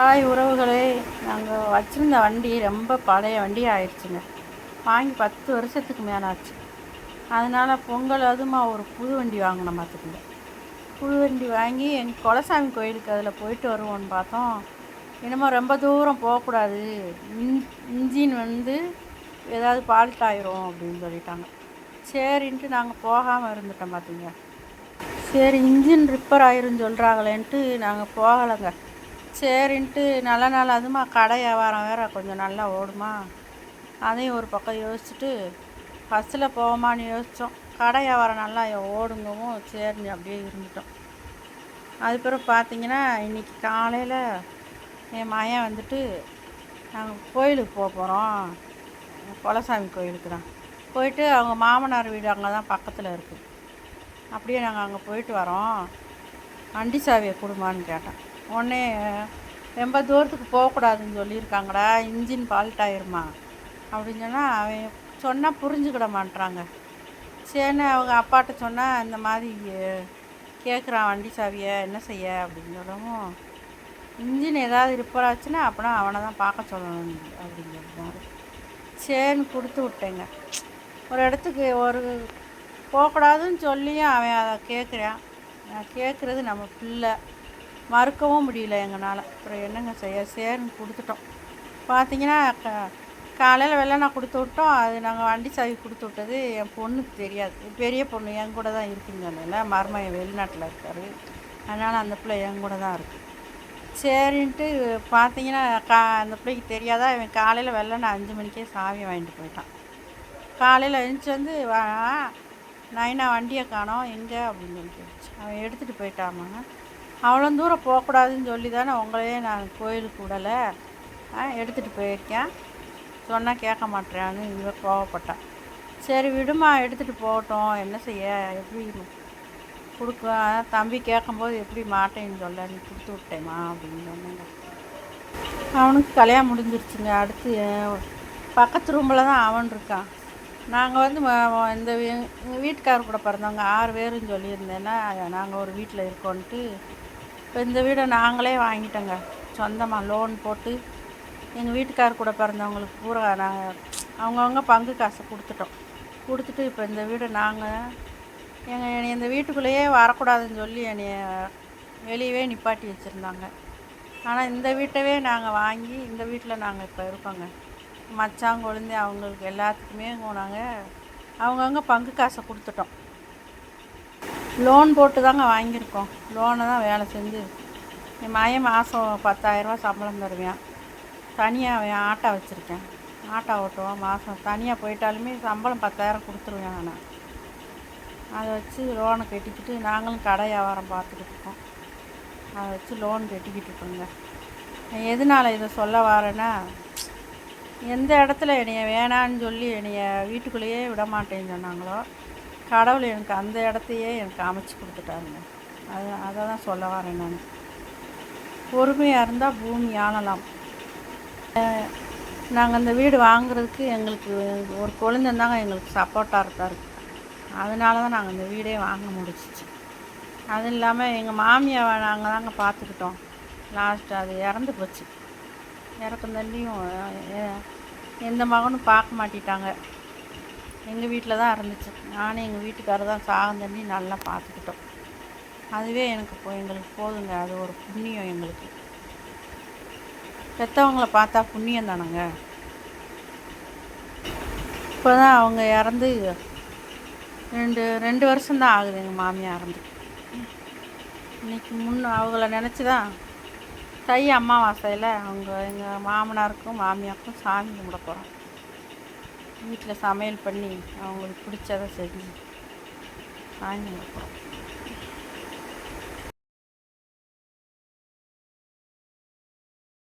Hi உறவுகளே, நாங்கள் வச்சுருந்த வண்டி ரொம்ப பழைய வண்டி ஆயிடுச்சுங்க. வாங்கி 10 வருஷத்துக்கு மேலே ஆச்சு. அதனால் பொங்கல் அதுமா ஒரு புது வண்டி வாங்கினோம் பார்த்துக்குங்க. புது வண்டி வாங்கி எங்கள் குலசாமி கோயிலுக்கு அதில் போயிட்டு வருவோன்னு பார்த்தோம். என்னமோ ரொம்ப தூரம் போகக்கூடாது, இன்ஜின் ஏதாவது ஃபால்ட் ஆயிரும் அப்படின்னு சொல்லிட்டாங்க. சரின்ட்டு நாங்கள் போகாமல் இருந்துட்டோம் பார்த்துங்க. சரி, இன்ஜின் ரிப்பேர் ஆயிருன்னு சொல்கிறாங்களேன்ட்டு நாங்கள் போகலைங்க. சரின்ட்டு நல்ல நாள் அதுமா கடை வியாபாரம் வேறு கொஞ்சம் நல்லா ஓடுமா, அதையும் ஒரு பக்கம் யோசிச்சுட்டு பஸ்ஸில் போவோமான்னு யோசித்தோம். கடை வியாபாரம் நல்லா ஓடுங்கவும் சரின்னு அப்படியே இருந்துட்டோம். அதுக்கப்புறம் பார்த்திங்கன்னா இன்றைக்கி காலையில் என் மகன் நாங்கள் கோயிலுக்கு போக போகிறோம், குலசாமி கோயிலுக்கு தான். போயிட்டு அவங்க மாமனார் வீடு அங்கே தான் பக்கத்தில் இருக்குது. அப்படியே நாங்கள் அங்கே போயிட்டு வரோம், வண்டி சாவியை கொடுமான்னு கேட்டேன். உடனே ரொம்ப தூரத்துக்கு போகக்கூடாதுன்னு சொல்லியிருக்காங்கடா, இன்ஜின் ஃபால்ட் ஆயிருமா அப்படின்னு சொன்னால் அவன் சொன்னால் புரிஞ்சுக்கிட மாட்றாங்க. சரின்னு அவங்க அப்பாட்ட சொன்னால் இந்த மாதிரி கேட்குறான் வண்டி சாவியை, என்ன செய்ய அப்படின்னு சொல்லவும், இன்ஜின் ஏதாவது ரிப்பேர் ஆச்சுன்னா அப்படின்னா அவனை தான் பார்க்க சொல்லணும் அப்படின்னு சொல்லிட்டாரு. சரின்னு கொடுத்து விட்டேங்க. ஒரு இடத்துக்கு போகக்கூடாதுன்னு சொல்லியும் அவன் அதை கேட்குறான். கேட்குறது நம்ம பிள்ளை, மறுக்கவும் முடியல எங்களால். அப்புறம் என்னங்க செய்ய, சரின்னு கொடுத்துட்டோம். பார்த்திங்கன்னா காலையில் வெள்ளனை கொடுத்து விட்டோம். அது நாங்கள் வண்டி சாவி கொடுத்து விட்டது என் பொண்ணுக்கு தெரியாது. பெரிய பொண்ணு என் கூட தான் இருக்குன்னு சொன்னேன்ல, மருமகன் வெளிநாட்டில் இருக்கார், அதனால் அந்த பிள்ளை என் கூட தான் இருக்குது. சரின்ட்டு பார்த்திங்கன்னா அந்த பிள்ளைக்கு தெரியாதா, இவன் காலையில் வெள்ளனை 5 மணிக்கே சாவியை வாங்கிட்டு போயிட்டான். காலையில் எழுந்துச்சி நைனா வண்டியை காணோம் எங்கே அப்படின்னு சொல்லிட்டு அவன் எடுத்துகிட்டு போயிட்டாமாங்க. அவ்வளோ தூரம் போகக்கூடாதுன்னு சொல்லி தானே உங்களையே நான் கோயிலுக்கு விடலை, எடுத்துகிட்டு போயிருக்கேன், சொன்னால் கேட்க மாட்டேறான்னு இவர் கோவப்பட்டான். சரி விடுமா, எடுத்துகிட்டு போகட்டும், என்ன செய்ய, எப்படி கொடுக்க, தம்பி கேட்கும்போது எப்படி மாட்டேன்னு சொல்ல, நீ கொடுத்து விட்டேம்மா அப்படின்னு சொன்னேங்க. அவனுக்கு கல்யாணம் முடிஞ்சிருச்சுங்க. அடுத்து பக்கத்து ரூமில் தான் அவன் இருக்கான். நாங்கள் இந்த எங்கள் வீட்டுக்காரர் கூட பிறந்தவங்க 6 பேருன்னு சொல்லியிருந்தேன்னா நாங்கள் ஒரு வீட்டில் இருக்கோன்ட்டு இப்போ இந்த வீடை நாங்களே வாங்கிட்டோங்க. சொந்தமாக லோன் போட்டு எங்கள் வீட்டுக்காரர் கூட பிறந்தவங்களுக்கு பூரா நாங்கள் அவங்கவுங்க பங்கு காசை கொடுத்துட்டு இப்போ இந்த வீடை நாங்கள் என்னை இந்த வீட்டுக்குள்ளேயே வரக்கூடாதுன்னு சொல்லி என்னை வெளியவே நிப்பாட்டி வச்சுருந்தாங்க. ஆனால் இந்த வீட்டவே நாங்கள் வாங்கி இந்த வீட்டில் நாங்கள் இப்போ இருக்கோங்க. மச்சான் கொழுந்தை அவங்களுக்கு எல்லாத்துக்குமே நாங்கள் அவங்கவுங்க பங்கு காசை கொடுத்துட்டோம். லோன் போட்டு தாங்க வாங்கியிருக்கோம். லோனை தான் வேலை செஞ்சு என் மகன் மாதம் 10,000 ரூபா சம்பளம் தருவேன். தனியாக அவன் ஆட்டோ வச்சுருக்கேன், ஆட்டோ ஓட்டுவான். மாதம் தனியாக போயிட்டாலுமே சம்பளம் 10,000 கொடுத்துருவேன். நான் அதை வச்சு லோனை கட்டிக்கிட்டு நாங்களும் கடை வியாபாரம் பார்த்துக்கிட்டு இருக்கோம். அதை வச்சு லோன் கட்டிக்கிட்டு இருக்கோங்க. எதனால் இதை சொல்ல வரேன்னா, எந்த இடத்துல என்னைய வேணான்னு சொல்லி என்னைய வீட்டுக்குள்ளேயே விட மாட்டேன்னு சொன்னாங்களோ, கடவுள் எனக்கு அந்த இடத்தையே எனக்கு அமைச்சு கொடுத்துட்டாருங்க. அதை தான் சொல்ல வரேன் நான். பொறுமையாக இருந்தால் பூமி ஆளலாம். நாங்கள் அந்த வீடு வாங்குறதுக்கு எங்களுக்கு ஒரு குழந்தைந்தாங்க எங்களுக்கு சப்போர்ட்டாக இருக்கார். அதனால தான் நாங்கள் இந்த வீடே வாங்க முடிச்சிச்சு. அது இல்லாமல் எங்கள் மாமியாவை நாங்கள் தாங்க பார்த்துக்கிட்டோம். லாஸ்ட்டு அது இறந்து போச்சு. இறக்கும் தண்டியும் எந்த மகனும் பார்க்க மாட்டிட்டாங்க. எங்கள் வீட்டில் தான் இருந்துச்சு. நானும் எங்கள் வீட்டுக்காரர் தான் சாகந்தண்ணி நல்லா பார்த்துக்கிட்டோம். அதுவே எங்களுக்கு போதுங்க. அது ஒரு புண்ணியம் எங்களுக்கு. பெற்றவங்களை பார்த்தா புண்ணியம் தானங்க. இப்போ தான் அவங்க இறந்து 2 வருஷம்தான் ஆகுது எங்கள் மாமியார் இறந்து. இன்றைக்கி அவங்கள நினச்சி தான் தை அமாவாசையில் எங்கள் மாமனாருக்கும் மாமியாருக்கும் சாமி கும்பிட போகிறோம். வீட்டில் சமையல் பண்ணி அவங்களுக்கு பிடிச்சதை செஞ்சு சாமி கும்பிட போகிறோம்.